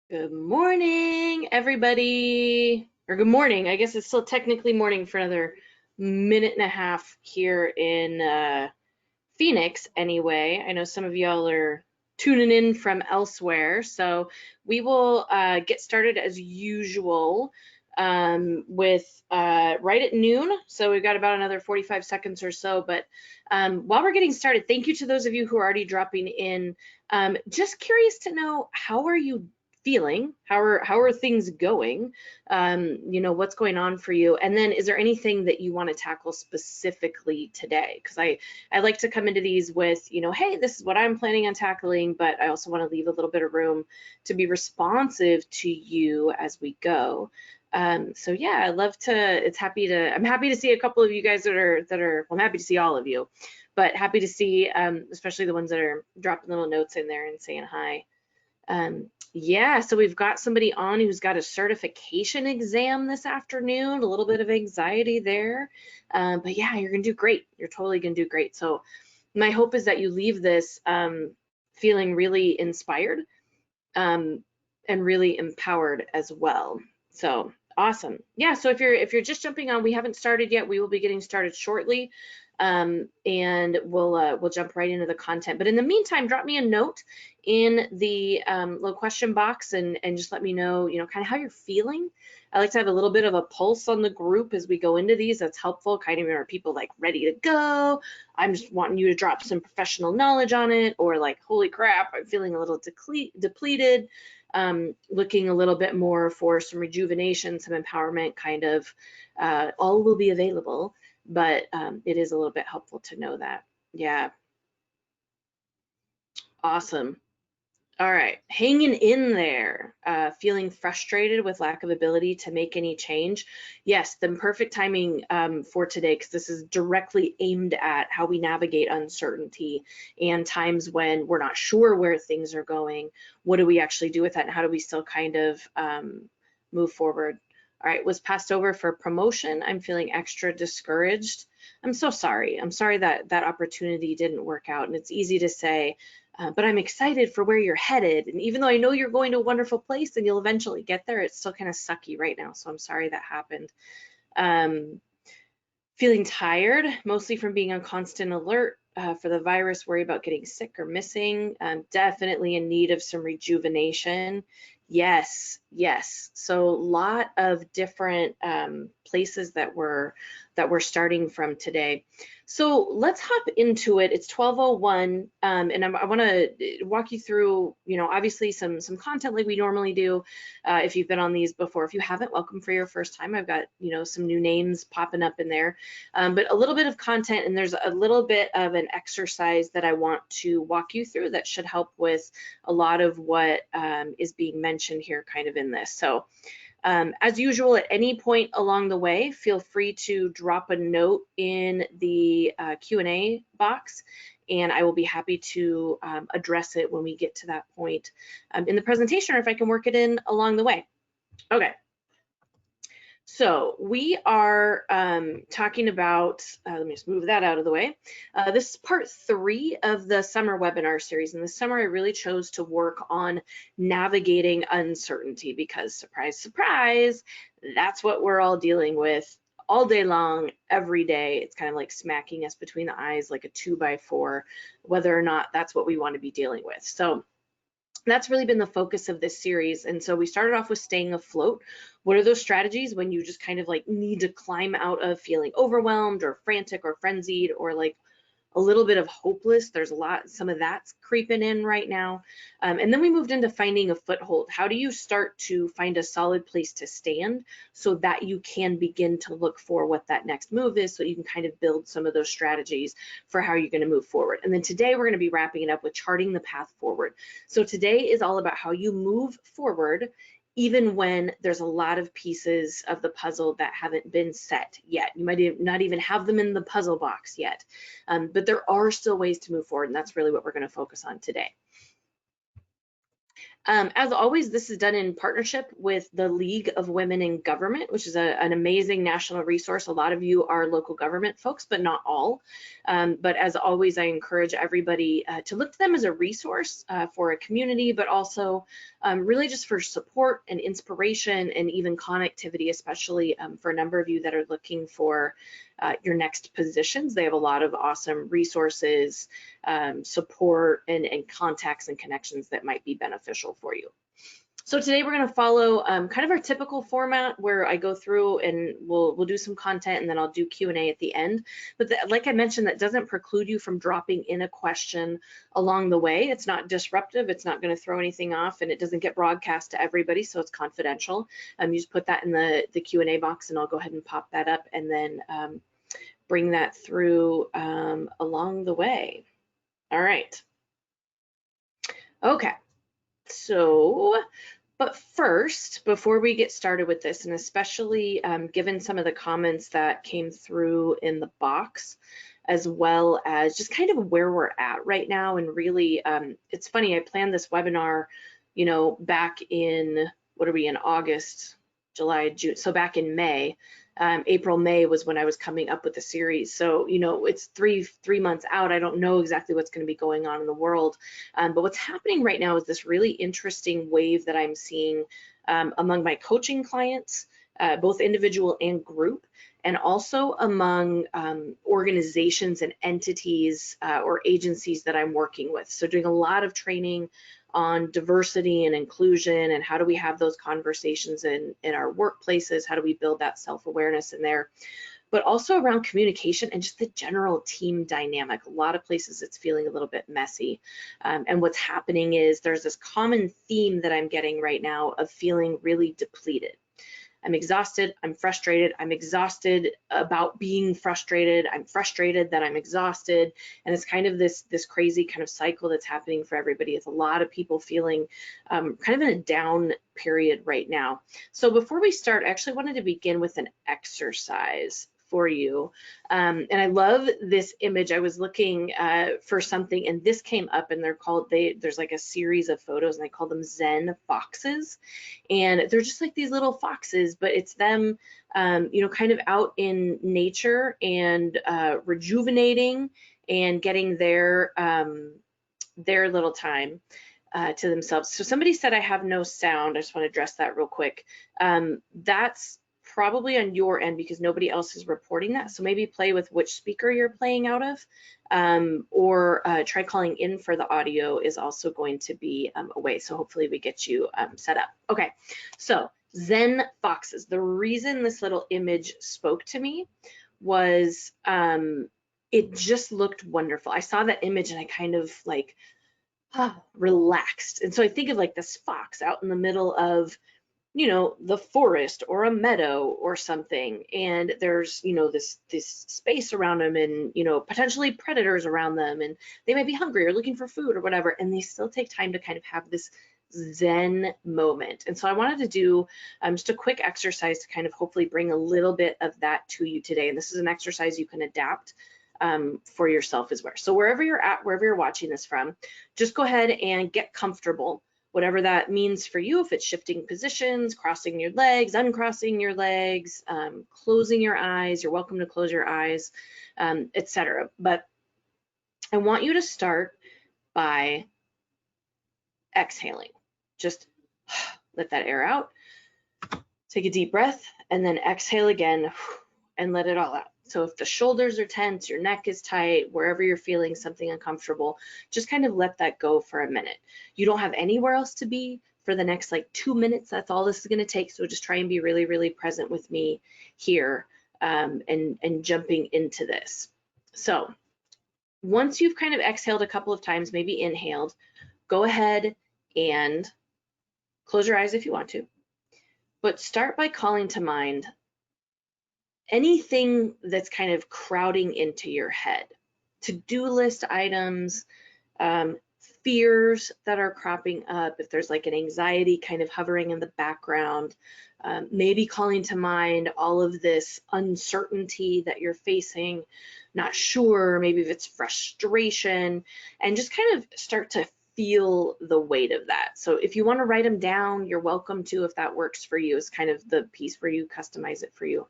Good morning, everybody. Or good morning. I guess it's still technically morning for another minute and a half here in Phoenix, anyway. I know some of y'all are tuning in from elsewhere. So we will get started as usual with right at noon. So we've got about another 45 seconds or so. But while we're getting started, thank you to those of you who are already dropping in. Just curious to know, how are you feeling? How are things going? What's going on for you? And then is there anything that you want to tackle specifically today? Because I like to come into these with, hey, this is what I'm planning on tackling, but I also want to leave a little bit of room to be responsive to you as we go. So yeah, I love to, I'm happy to see a couple of you guys well, I'm happy to see all of you, but happy to see, especially the ones that are dropping little notes in there and saying hi. Yeah, so we've got somebody on who's got a certification exam this afternoon, a little bit of anxiety there. But yeah, you're gonna do great. You're totally gonna do great. So my hope is that you leave this feeling really inspired um, and really empowered as well. So awesome. Yeah, so if you're just jumping on, we haven't started yet. We will be getting started shortly. And we'll jump right into the content. But in the meantime, drop me a note in the little question box and just let me know, kind of how you're feeling. I like to have a little bit of a pulse on the group as we go into these. That's helpful. Kind of, are people like ready to go? I'm just wanting you to drop some professional knowledge on it, or like, holy crap, I'm feeling a little depleted, looking a little bit more for some rejuvenation, some empowerment, kind of. All will be available, but it is a little bit helpful to know that. Yeah, awesome. All right, hanging in there, feeling frustrated with lack of ability to make any change. Yes, the perfect timing for today, because this is directly aimed at how we navigate uncertainty and times when we're not sure where things are going. What do we actually do with that, and how do we still kind of move forward? All right, was passed over for promotion. I'm feeling extra discouraged. I'm so sorry. I'm sorry that that opportunity didn't work out, and it's easy to say, but I'm excited for where you're headed. And even though I know you're going to a wonderful place and you'll eventually get there, it's still kind of sucky right now. So I'm sorry that happened. Um, Feeling tired, mostly from being on constant alert for the virus, worry about getting sick or missing. Definitely in need of some rejuvenation. Yes, yes. So a lot of different places that we're starting from today. So let's hop into it. It's 12:01, and I want to walk you through, obviously some content like we normally do. If you've been on these before, if you haven't, welcome for your first time. I've got, some new names popping up in there, but a little bit of content, and there's a little bit of an exercise that I want to walk you through that should help with a lot of what is being mentioned here, kind of in this. So. As usual, at any point along the way, feel free to drop a note in the Q&A box, and I will be happy to address it when we get to that point in the presentation, or if I can work it in along the way. Okay. So we are talking about, let me just move that out of the way. This is part 3 of the summer webinar series. And this summer I really chose to work on navigating uncertainty because, surprise, surprise, that's what we're all dealing with all day long, every day. It's kind of like smacking us between the eyes like a 2x4, whether or not that's what we want to be dealing with. So that's really been the focus of this series. And so we started off with staying afloat. What are those strategies when you just kind of like need to climb out of feeling overwhelmed or frantic or frenzied or like a little bit of hopeless? There's some of that's creeping in right now. And then we moved into finding a foothold. How do you start to find a solid place to stand so that you can begin to look for what that next move is, so you can kind of build some of those strategies for how you're going to move forward. And then today we're going to be wrapping it up with charting the path forward. So today is all about how you move forward even when there's a lot of pieces of the puzzle that haven't been set yet. You might not even have them in the puzzle box yet, but there are still ways to move forward, and that's really what we're going to focus on today. As always, this is done in partnership with the League of Women in Government, which is an amazing national resource. A lot of you are local government folks, but not all. But as always, I encourage everybody to look to them as a resource for a community, but also really just for support and inspiration and even connectivity, especially for a number of you that are looking for your next positions. They have a lot of awesome resources, support, and contacts and connections that might be beneficial for you. So today we're going to follow kind of our typical format where I go through and we'll do some content and then I'll do Q&A at the end. But like I mentioned, that doesn't preclude you from dropping in a question along the way. It's not disruptive. It's not going to throw anything off, and it doesn't get broadcast to everybody, so it's confidential. You just put that in the Q&A box and I'll go ahead and pop that up and then bring that through along the way. All right. Okay. So, but first, before we get started with this, and especially given some of the comments that came through in the box, as well as just kind of where we're at right now, and really, it's funny, I planned this webinar, back in, what are we in, August, July, June, so back in May. April, May was when I was coming up with the series. So, it's three months out. I don't know exactly what's going to be going on in the world. But what's happening right now is this really interesting wave that I'm seeing among my coaching clients, both individual and group, and also among organizations and entities or agencies that I'm working with. So doing a lot of training on diversity and inclusion, and how do we have those conversations in our workplaces? How do we build that self-awareness in there? But also around communication and just the general team dynamic. A lot of places it's feeling a little bit messy. And what's happening is there's this common theme that I'm getting right now of feeling really depleted. I'm exhausted, I'm frustrated, I'm exhausted about being frustrated, I'm frustrated that I'm exhausted, and it's kind of this crazy kind of cycle that's happening for everybody. It's a lot of people feeling kind of in a down period right now. So before we start, I actually wanted to begin with an exercise for you. And I love this image. I was looking for something and this came up, and there's like a series of photos and they call them Zen foxes. And they're just like these little foxes, but it's them, kind of out in nature and rejuvenating and getting their little time to themselves. So somebody said I have no sound. I just want to address that real quick. That's probably on your end because nobody else is reporting that. So maybe play with which speaker you're playing out of, or try calling in for the audio is also going to be a way. So hopefully we get you set up. Okay, so Zen foxes. The reason this little image spoke to me was it just looked wonderful. I saw that image and I kind of like relaxed. And so I think of like this fox out in the middle of the forest or a meadow or something, and there's this space around them, and potentially predators around them, and they might be hungry or looking for food or whatever, and they still take time to kind of have this Zen moment. And so I wanted to do just a quick exercise to kind of hopefully bring a little bit of that to you today. And this is an exercise you can adapt for yourself as well. So wherever you're at, wherever you're watching this from, just go ahead and get comfortable. Whatever that means for you, if it's shifting positions, crossing your legs, uncrossing your legs, closing your eyes, you're welcome to close your eyes, etc. But I want you to start by exhaling. Just let that air out. Take a deep breath and then exhale again and let it all out. So if the shoulders are tense, your neck is tight, wherever you're feeling something uncomfortable, just kind of let that go for a minute. You don't have anywhere else to be for the next like 2 minutes. That's all this is going to take. So just try and be really, really present with me here and jumping into this. So once you've kind of exhaled a couple of times, maybe inhaled, go ahead and close your eyes if you want to, but start by calling to mind anything that's kind of crowding into your head. To-do list items, fears that are cropping up, if there's like an anxiety kind of hovering in the background, maybe calling to mind all of this uncertainty that you're facing, not sure, maybe if it's frustration, and just kind of start to feel the weight of that. So if you want to write them down, you're welcome to, if that works for you. It's kind of the piece where you customize it for you.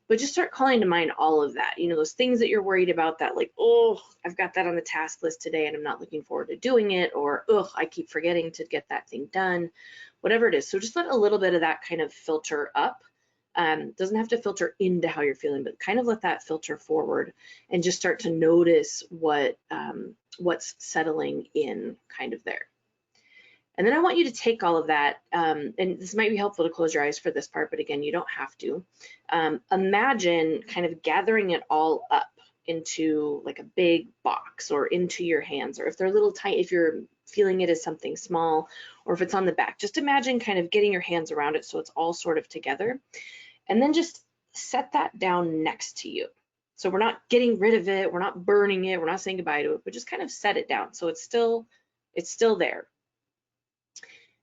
But just start calling to mind all of that, those things that you're worried about, that like, oh, I've got that on the task list today and I'm not looking forward to doing it, or oh, I keep forgetting to get that thing done, whatever it is. So just let a little bit of that kind of filter up. Doesn't have to filter into how you're feeling, but kind of let that filter forward and just start to notice what's settling in kind of there. And then I want you to take all of that, and this might be helpful to close your eyes for this part, but again, you don't have to. Imagine kind of gathering it all up into like a big box or into your hands, or if they're little tiny, if you're feeling it as something small, or if it's on the back, just imagine kind of getting your hands around it so it's all sort of together. And then just set that down next to you. So we're not getting rid of it, we're not burning it, we're not saying goodbye to it, but just kind of set it down so it's still there.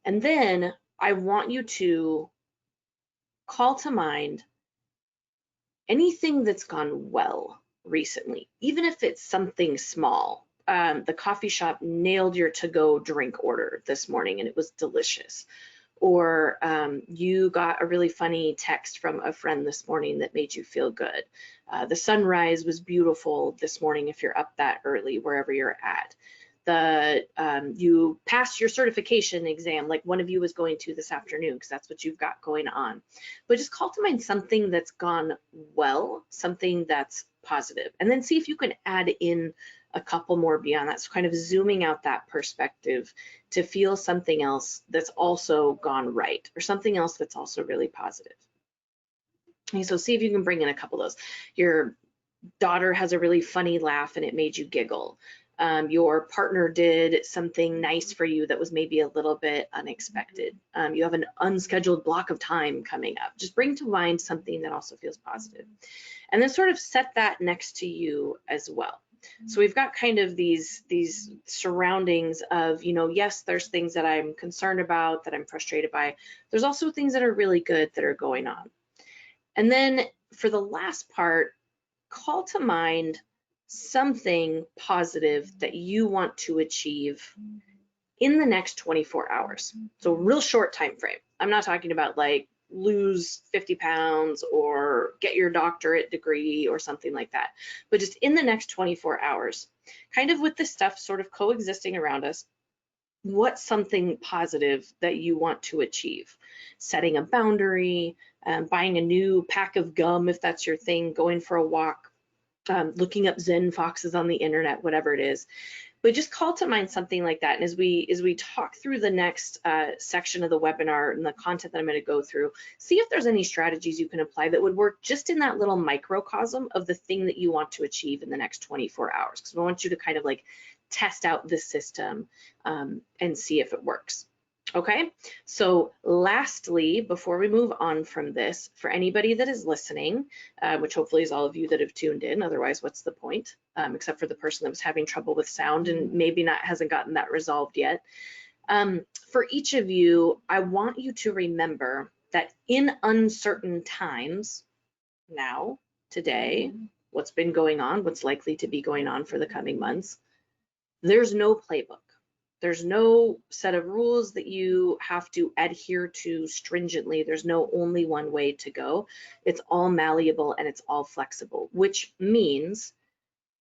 And then I want you to call to mind anything that's gone well recently, even if it's something small. The coffee shop nailed your to-go drink order this morning and it was delicious. Or you got a really funny text from a friend this morning that made you feel good. The sunrise was beautiful this morning if you're up that early, wherever you're at. You passed your certification exam, like one of you is going to this afternoon, because that's what you've got going on. But just call to mind something that's gone well, something that's positive, and then see if you can add in a couple more beyond that. So kind of zooming out that perspective to feel something else that's also gone right, or something else that's also really positive. Okay, so see if you can bring in a couple of those. Your daughter has a really funny laugh and it made you giggle. Your partner did something nice for you that was maybe a little bit unexpected. You have an unscheduled block of time coming up. Just bring to mind something that also feels positive. And then sort of set that next to you as well. So we've got kind of these surroundings of, yes, there's things that I'm concerned about, that I'm frustrated by. There's also things that are really good that are going on. And then for the last part, call to mind something positive that you want to achieve in the next 24 hours. So real short time frame. I'm not talking about like lose 50 pounds or get your doctorate degree or something like that, but just in the next 24 hours, kind of with this stuff sort of coexisting around us, what's something positive that you want to achieve? Setting a boundary, buying a new pack of gum if that's your thing, going for a walk, looking up Zen foxes on the internet, whatever it is. But just call to mind something like that. And as we talk through the next section of the webinar and the content that I'm going to go through, see if there's any strategies you can apply that would work just in that little microcosm of the thing that you want to achieve in the next 24 hours. Because I want you to kind of like test out this system and see if it works. Okay, so lastly, before we move on from this, for anybody that is listening, which hopefully is all of you that have tuned in, otherwise what's the point, except for the person that was having trouble with sound and maybe hasn't gotten that resolved yet. For each of you, I want you to remember that in uncertain times, now, today, what's been going on, what's likely to be going on for the coming months, there's no playbook. There's no set of rules that you have to adhere to stringently. There's no only one way to go. It's all malleable and it's all flexible, which means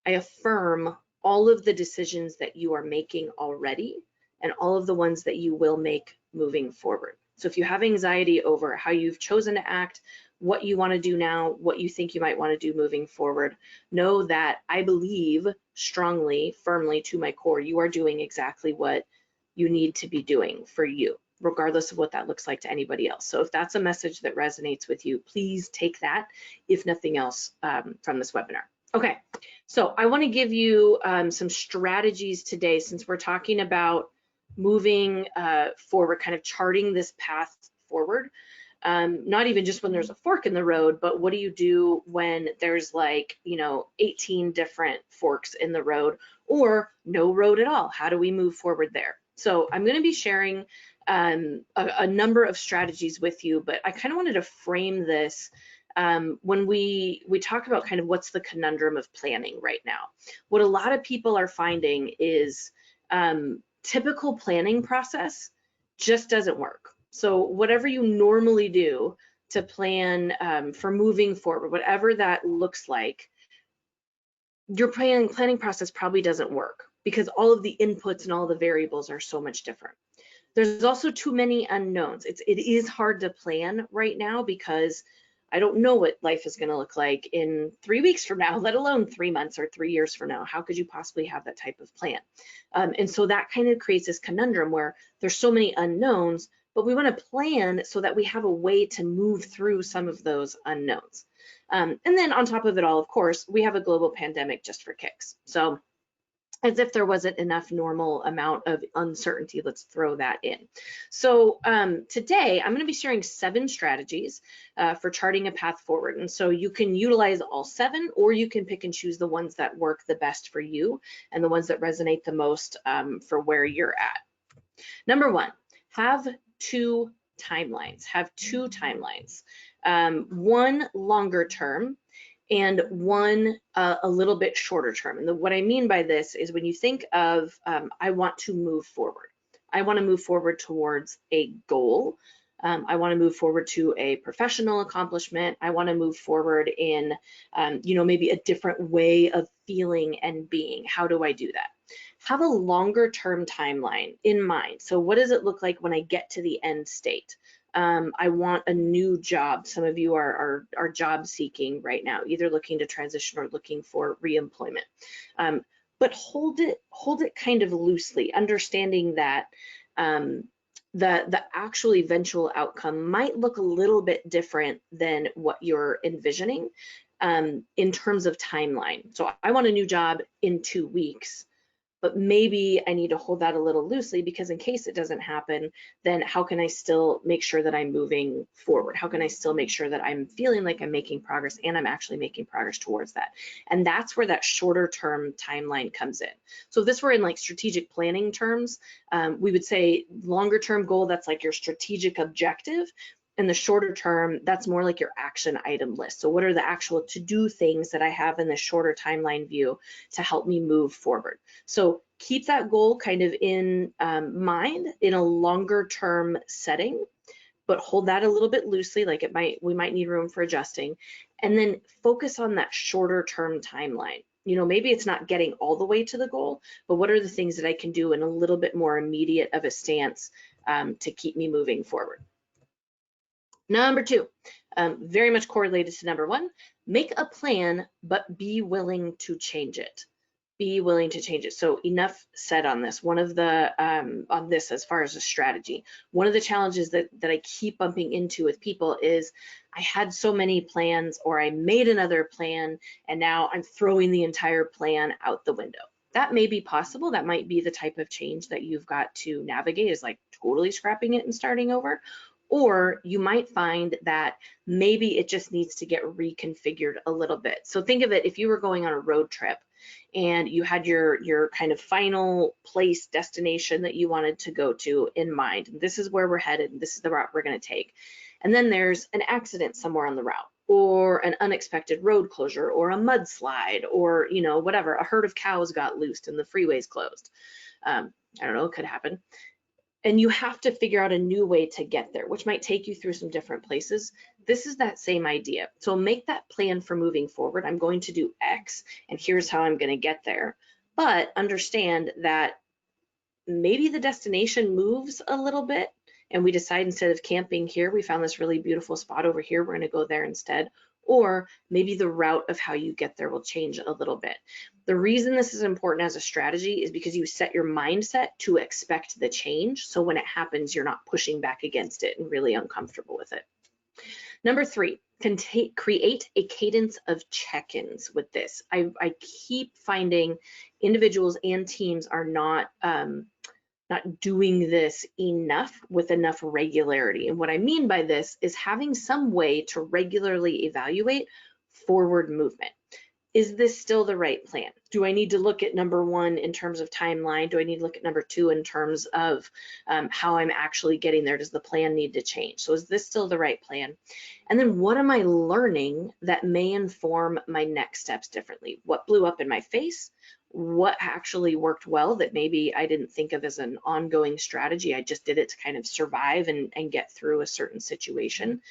I affirm all of the decisions that you are making already and all of the ones that you will make moving forward. So if you have anxiety over how you've chosen to act, what you want to do now, what you think you might want to do moving forward, know that I believe strongly, firmly to my core, you are doing exactly what you need to be doing for you, regardless of what that looks like to anybody else. So if that's a message that resonates with you, please take that, if nothing else, from this webinar. Okay, so I want to give you some strategies today, since we're talking about moving forward, kind of charting this path forward. Not even just when there's a fork in the road, but what do you do when there's like, 18 different forks in the road or no road at all? How do we move forward there? So I'm going to be sharing a number of strategies with you, but I kind of wanted to frame this when we talk about kind of what's the conundrum of planning right now. What a lot of people are finding is typical planning process just doesn't work. So whatever you normally do to plan for moving forward, whatever that looks like, your planning process probably doesn't work because all of the inputs and all the variables are so much different. There's also too many unknowns. It is hard to plan right now because I don't know what life is going to look like in 3 weeks from now, let alone 3 months or 3 years from now. How could you possibly have that type of plan? And so that kind of creates this conundrum where there's so many unknowns, but we want to plan so that we have a way to move through some of those unknowns. And then on top of it all, of course, we have a global pandemic just for kicks. So as if there wasn't enough normal amount of uncertainty, let's throw that in. So today I'm going to be sharing 7 strategies for charting a path forward. And so you can utilize all 7, or you can pick and choose the ones that work the best for you and the ones that resonate the most for where you're at. Number 1, have 2 timelines. Have 2 timelines. One longer term and one a little bit shorter term. And what I mean by this is when you think of, I want to move forward. I want to move forward towards a goal. I want to move forward to a professional accomplishment. I want to move forward in, maybe a different way of feeling and being. How do I do that? Have a longer term timeline in mind. So what does it look like when I get to the end state? I want a new job. Some of you are job seeking right now, either looking to transition or looking for reemployment. But hold it kind of loosely, understanding that the actual eventual outcome might look a little bit different than what you're envisioning in terms of timeline. So I want a new job in 2 weeks. But maybe I need to hold that a little loosely because in case it doesn't happen, then how can I still make sure that I'm moving forward? How can I still make sure that I'm feeling like I'm making progress and I'm actually making progress towards that? And that's where that shorter term timeline comes in. So if this were in like strategic planning terms, we would say longer term goal, that's like your strategic objective. And the shorter term, that's more like your action item list. So what are the actual to-do things that I have in the shorter timeline view to help me move forward? So keep that goal kind of in mind in a longer term setting, but hold that a little bit loosely, like we might need room for adjusting, and then focus on that shorter term timeline. Maybe it's not getting all the way to the goal, but what are the things that I can do in a little bit more immediate of a stance to keep me moving forward? Number 2, very much correlated to number 1, make a plan, but be willing to change it. Be willing to change it. So enough said on this. One of the, on this as far as a strategy, one of the challenges that I keep bumping into with people is I had so many plans, or I made another plan and now I'm throwing the entire plan out the window. That may be possible. That might be the type of change that you've got to navigate, is like totally scrapping it and starting over. Or you might find that maybe it just needs to get reconfigured a little bit. So think of it, if you were going on a road trip and you had your kind of final place destination that you wanted to go to in mind. This is where we're headed, and this is the route we're going to take. And then there's an accident somewhere on the route, or an unexpected road closure, or a mudslide, or whatever, a herd of cows got loosed and the freeway's closed. I don't know, it could happen. And you have to figure out a new way to get there, which might take you through some different places. This is that same idea. So make that plan for moving forward. I'm going to do X, and here's how I'm going to get there. But understand that maybe the destination moves a little bit, and we decide instead of camping here, we found this really beautiful spot over here, we're going to go there instead. Or maybe the route of how you get there will change a little bit. The reason this is important as a strategy is because you set your mindset to expect the change. So when it happens, you're not pushing back against it and really uncomfortable with it. Number 3, create a cadence of check-ins with this. I keep finding individuals and teams are not doing this enough with enough regularity. And what I mean by this is having some way to regularly evaluate forward movement. Is this still the right plan? Do I need to look at number 1 in terms of timeline? Do I need to look at number 2 in terms of how I'm actually getting there? Does the plan need to change? So is this still the right plan? And then what am I learning that may inform my next steps differently? What blew up in my face? what actually worked well that maybe I didn't think of as an ongoing strategy. I just did it to kind of survive and get through a certain situation.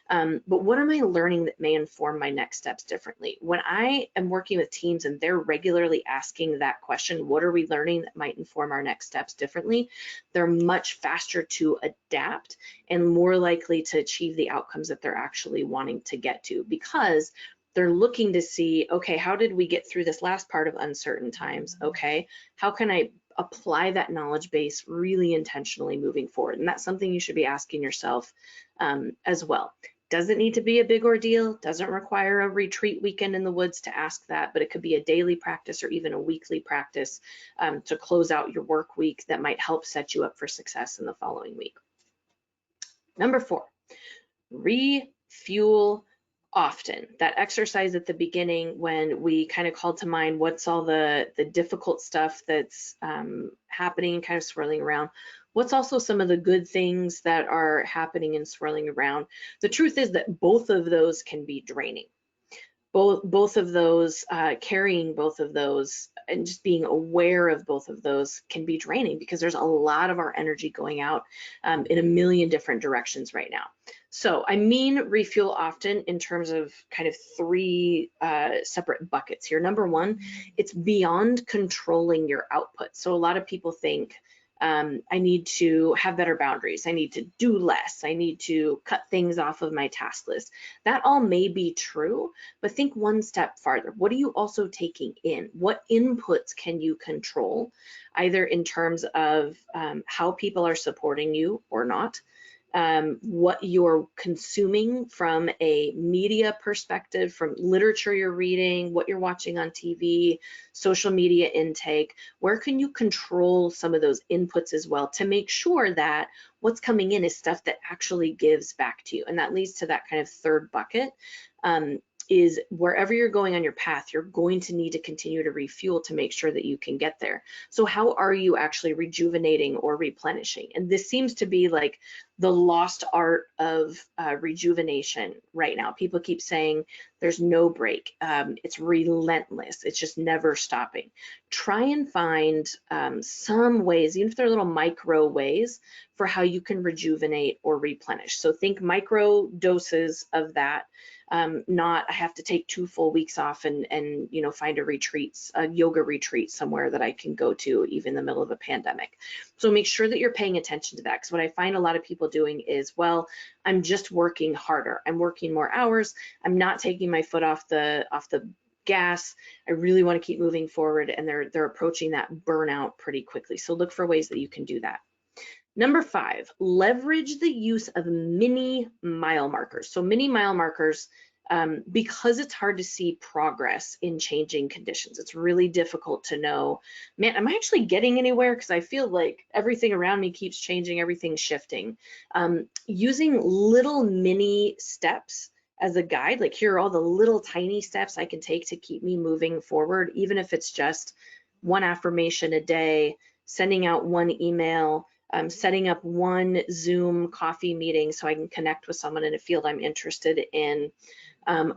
But what am I learning that may inform my next steps differently? When I am working with teams and they're regularly asking that question, what are we learning that might inform our next steps differently? They're much faster to adapt and more likely to achieve the outcomes that they're actually wanting to get to, because they're looking to see, okay, how did we get through this last part of uncertain times? Okay, how can I apply that knowledge base really intentionally moving forward? And that's something you should be asking yourself as well. Doesn't need to be a big ordeal, doesn't require a retreat weekend in the woods to ask that, but it could be a daily practice or even a weekly practice to close out your work week that might help set you up for success in the following week. Number 4, refuel often. That exercise at the beginning when we kind of called to mind what's all the difficult stuff that's happening and kind of swirling around. What's also some of the good things that are happening and swirling around? The truth is that both of those can be draining. Both of those, carrying both of those and just being aware of both of those can be draining, because there's a lot of our energy going out in a million different directions right now. So I mean refuel often in terms of kind of 3 separate buckets here. Number 1, it's beyond controlling your output. So a lot of people think, I need to have better boundaries. I need to do less. I need to cut things off of my task list. That all may be true, but think one step farther. What are you also taking in? What inputs can you control, either in terms of how people are supporting you or not? What you're consuming from a media perspective, from literature you're reading, what you're watching on TV, social media intake. Where can you control some of those inputs as well to make sure that what's coming in is stuff that actually gives back to you? And that leads to that kind of third bucket. Is wherever you're going on your path, you're going to need to continue to refuel to make sure that you can get there. So how are you actually rejuvenating or replenishing? And this seems to be like the lost art of rejuvenation right now. People keep saying there's no break. It's relentless. It's just never stopping. Try and find some ways, even if they're little micro ways, for how you can rejuvenate or replenish. So think micro doses of that. Not I have to take 2 full weeks off and find a yoga retreat somewhere that I can go to even in the middle of a pandemic. So make sure that you're paying attention to that, because what I find a lot of people doing is, well, I'm just working harder. I'm working more hours. I'm not taking my foot off the gas. I really want to keep moving forward, and they're approaching that burnout pretty quickly. So look for ways that you can do that. Number 5, leverage the use of mini mile markers. So mini mile markers, because it's hard to see progress in changing conditions. It's really difficult to know, man, am I actually getting anywhere? Because I feel like everything around me keeps changing, everything's shifting. Using little mini steps as a guide, like here are all the little tiny steps I can take to keep me moving forward, even if it's just 1 affirmation a day, sending out 1 email, setting up 1 Zoom coffee meeting so I can connect with someone in a field I'm interested in,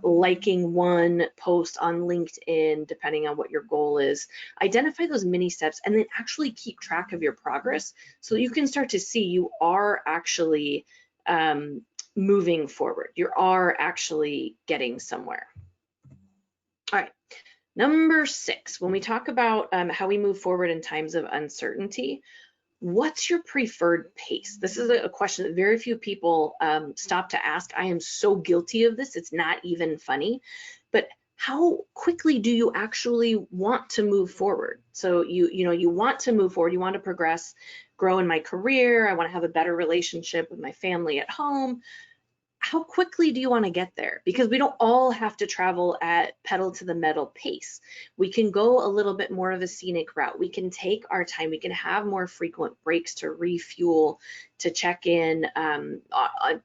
liking 1 post on LinkedIn, depending on what your goal is. Identify those mini steps and then actually keep track of your progress so you can start to see you are actually moving forward. You are actually getting somewhere. All right. Number 6, when we talk about how we move forward in times of uncertainty, what's your preferred pace? This is a question that very few people stop to ask. I am so guilty of this. It's not even funny, but how quickly do you actually want to move forward? So you want to move forward, you want to progress, grow in my career, I want to have a better relationship with my family at home. How quickly do you want to get there? Because we don't all have to travel at pedal to the metal pace. We can go a little bit more of a scenic route. We can take our time. We can have more frequent breaks to refuel, to check in,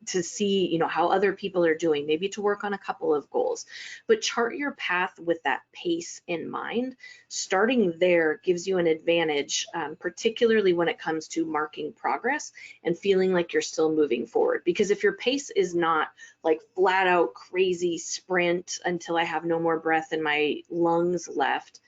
to see how other people are doing, maybe to work on a couple of goals. But chart your path with that pace in mind. Starting there gives you an advantage, particularly when it comes to marking progress and feeling like you're still moving forward. Because if your pace is not like flat out crazy sprint until I have no more breath in my lungs left,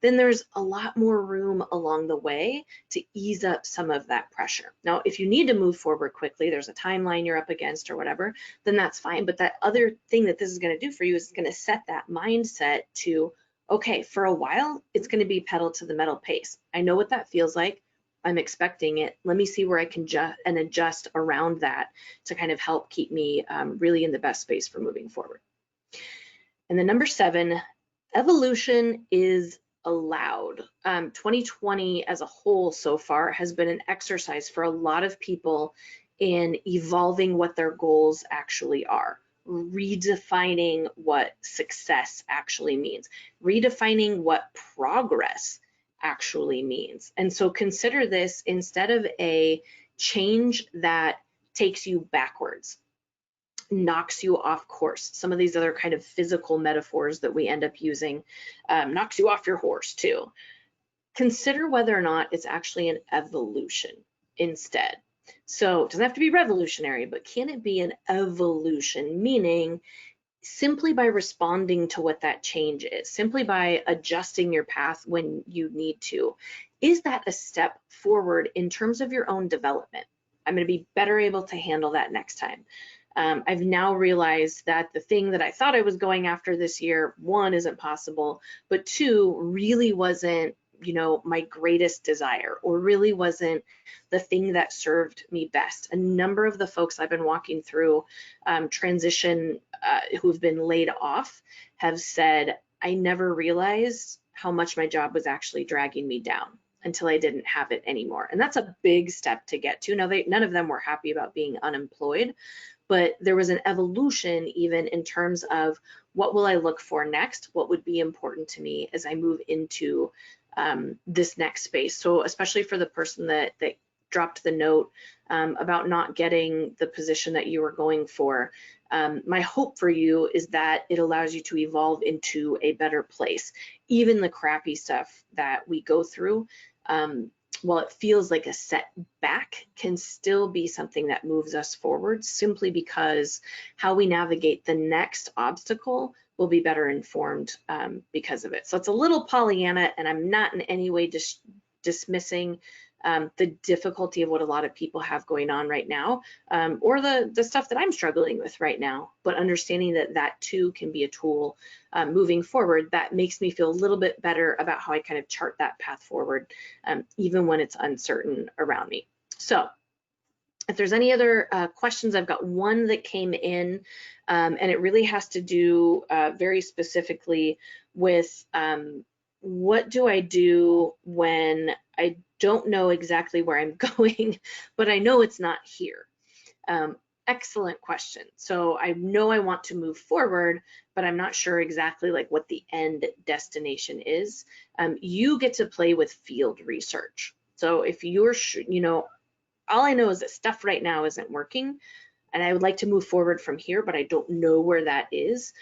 then there's a lot more room along the way to ease up some of that pressure. Now, if you need to move forward quickly, there's a timeline you're up against or whatever, then that's fine. But that other thing that this is going to do for you is going to set that mindset to, okay, for a while, it's going to be pedal to the metal pace. I know what that feels like. I'm expecting it. Let me see where I can adjust around that to kind of help keep me really in the best space for moving forward. And then number 7, evolution is allowed. 2020 as a whole so far has been an exercise for a lot of people in evolving what their goals actually are, redefining what success actually means, redefining what progress actually means. And so consider this instead of a change that takes you backwards, knocks you off course. Some of these other kind of physical metaphors that we end up using, knocks you off your horse too. Consider whether or not it's actually an evolution instead. So it doesn't have to be revolutionary, but can it be an evolution? Meaning simply by responding to what that change is, simply by adjusting your path when you need to, is that a step forward in terms of your own development? I'm going to be better able to handle that next time. I've now realized that the thing that I thought I was going after this year, 1, isn't possible, but 2, really wasn't, my greatest desire, or really wasn't the thing that served me best. A number of the folks I've been walking through transition who've been laid off have said, I never realized how much my job was actually dragging me down until I didn't have it anymore. And that's a big step to get to. Now, none of them were happy about being unemployed, but there was an evolution even in terms of what will I look for next? What would be important to me as I move into this next space? So especially for the person that dropped the note about not getting the position that you were going for, my hope for you is that it allows you to evolve into a better place. Even the crappy stuff that we go through, while it feels like a setback, can still be something that moves us forward, simply because how we navigate the next obstacle will be better informed because of it. So it's a little Pollyanna, and I'm not in any way dismissing the difficulty of what a lot of people have going on right now, or the stuff that I'm struggling with right now, but understanding that that too can be a tool moving forward that makes me feel a little bit better about how I kind of chart that path forward, even when it's uncertain around me. So if there's any other questions, I've got one that came in, and it really has to do very specifically with what do I do when I don't know exactly where I'm going, but I know it's not here. Excellent question. So I know I want to move forward, but I'm not sure exactly like what the end destination is. You get to play with field research. So if you're, all I know is that stuff right now isn't working, and I would like to move forward from here, but I don't know where that is.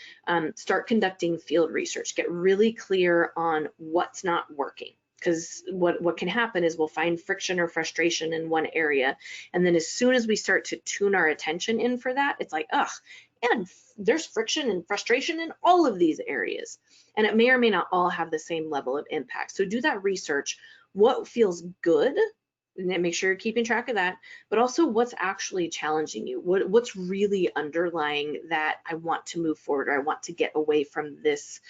Start conducting field research. Get really clear on what's not working, because what can happen is we'll find friction or frustration in one area, and then as soon as we start to tune our attention in for that, it's like, ugh, and there's friction and frustration in all of these areas, and it may or may not all have the same level of impact. So do that research. What feels good? And make sure you're keeping track of that, but also what's actually challenging you, what's really underlying that I want to move forward, or I want to get away from this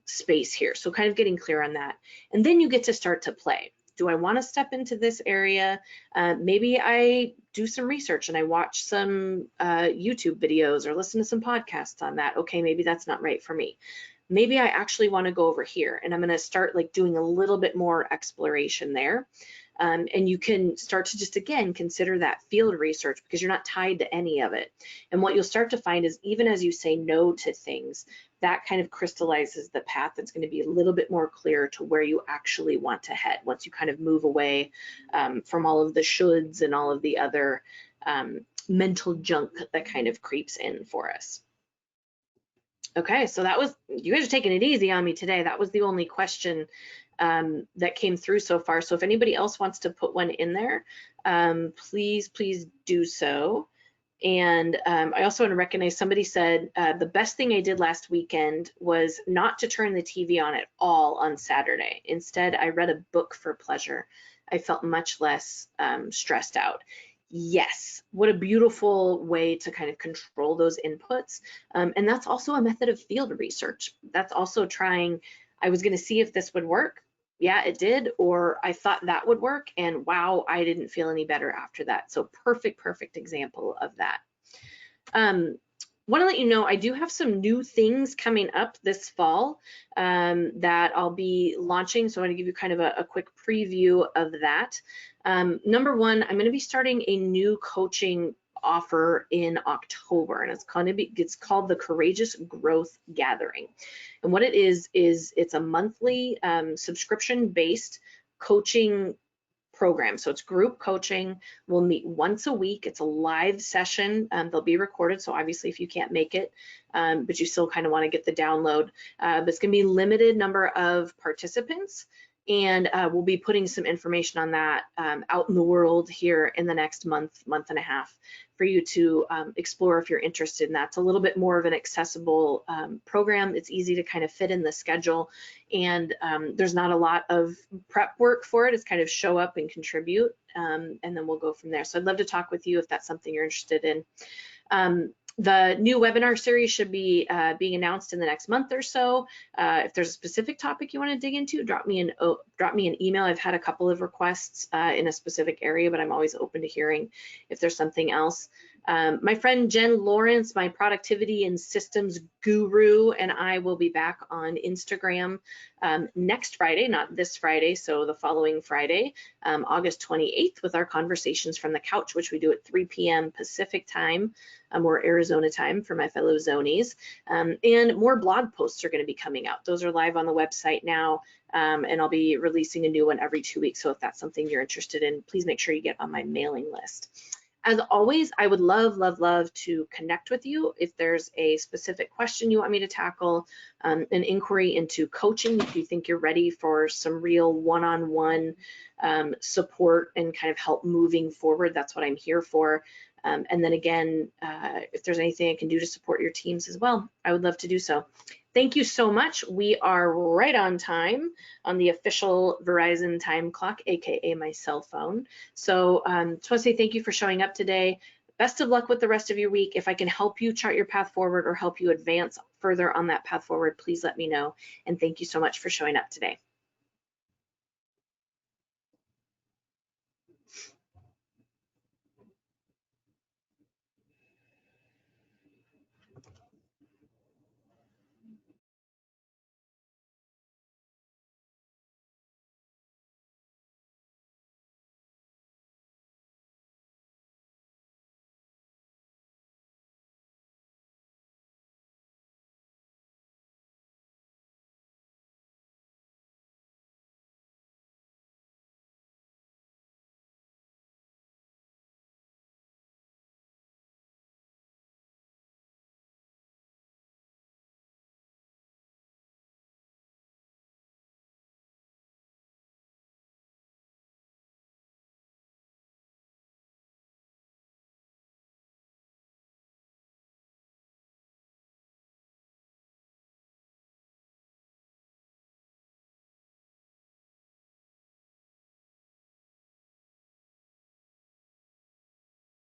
space here. So kind of getting clear on that. And then you get to start to play. Do I want to step into this area? Maybe I do some research and I watch some YouTube videos or listen to some podcasts on that. Okay, maybe that's not right for me. Maybe I actually want to go over here, and I'm going to start like doing a little bit more exploration there. And you can start to just, again, consider that field research, because you're not tied to any of it. And what you'll start to find is, even as you say no to things, that kind of crystallizes the path that's going to be a little bit more clear to where you actually want to head once you kind of move away from all of the shoulds and all of the other mental junk that kind of creeps in for us. Okay, so that was, you guys are taking it easy on me today. That was the only question that came through so far. So if anybody else wants to put one in there, please do so. And I also want to recognize somebody said the best thing I did last weekend was not to turn the TV on at all on Saturday. Instead, I read a book for pleasure. I felt much less stressed out. Yes, what a beautiful way to kind of control those inputs. And that's also a method of field research. That's also trying, I was going to see if this would work. Yeah, it did. Or I thought that would work. And wow, I didn't feel any better after that. So perfect example of that. Want to let you know I do have some new things coming up this fall that I'll be launching. So I'm going to give you kind of a quick preview of that. Number one, I'm going to be starting a new coaching offer in October, and it's called the Courageous Growth Gathering. And what it is it's a monthly subscription-based coaching program. So it's group coaching. We'll meet once a week. It's a live session. They'll be recorded. So obviously if you can't make it, but you still kind of want to get the download, but it's going to be limited number of participants. And we'll be putting some information on that out in the world here in the next month and a half for you to explore if you're interested in that. It's a little bit more of an accessible program. It's easy to kind of fit in the schedule, and there's not a lot of prep work for it. It's kind of show up and contribute, and then we'll go from there. So I'd love to talk with you if that's something you're interested in. The new webinar series should be being announced in the next month or so. If there's a specific topic you want to dig into, drop me an email. I've had a couple of requests in a specific area, but I'm always open to hearing if there's something else. My friend Jen Lawrence, my productivity and systems guru, and I will be back on Instagram next Friday, not this Friday, so the following Friday, August 28th, with our conversations from the couch, which we do at 3 p.m. Pacific time, or Arizona time for my fellow Zonies. And more blog posts are going to be coming out. Those are live on the website now, and I'll be releasing a new one every 2 weeks. So if that's something you're interested in, please make sure you get on my mailing list. As always, I would love to connect with you. If there's a specific question you want me to tackle, an inquiry into coaching, if you think you're ready for some real one-on-one support and kind of help moving forward, that's what I'm here for. And then again, if there's anything I can do to support your teams as well, I would love to do so. Thank you so much. We are right on time on the official Verizon time clock, AKA my cell phone. So just want to say thank you for showing up today. Best of luck with the rest of your week. If I can help you chart your path forward or help you advance further on that path forward, please let me know. And thank you so much for showing up today.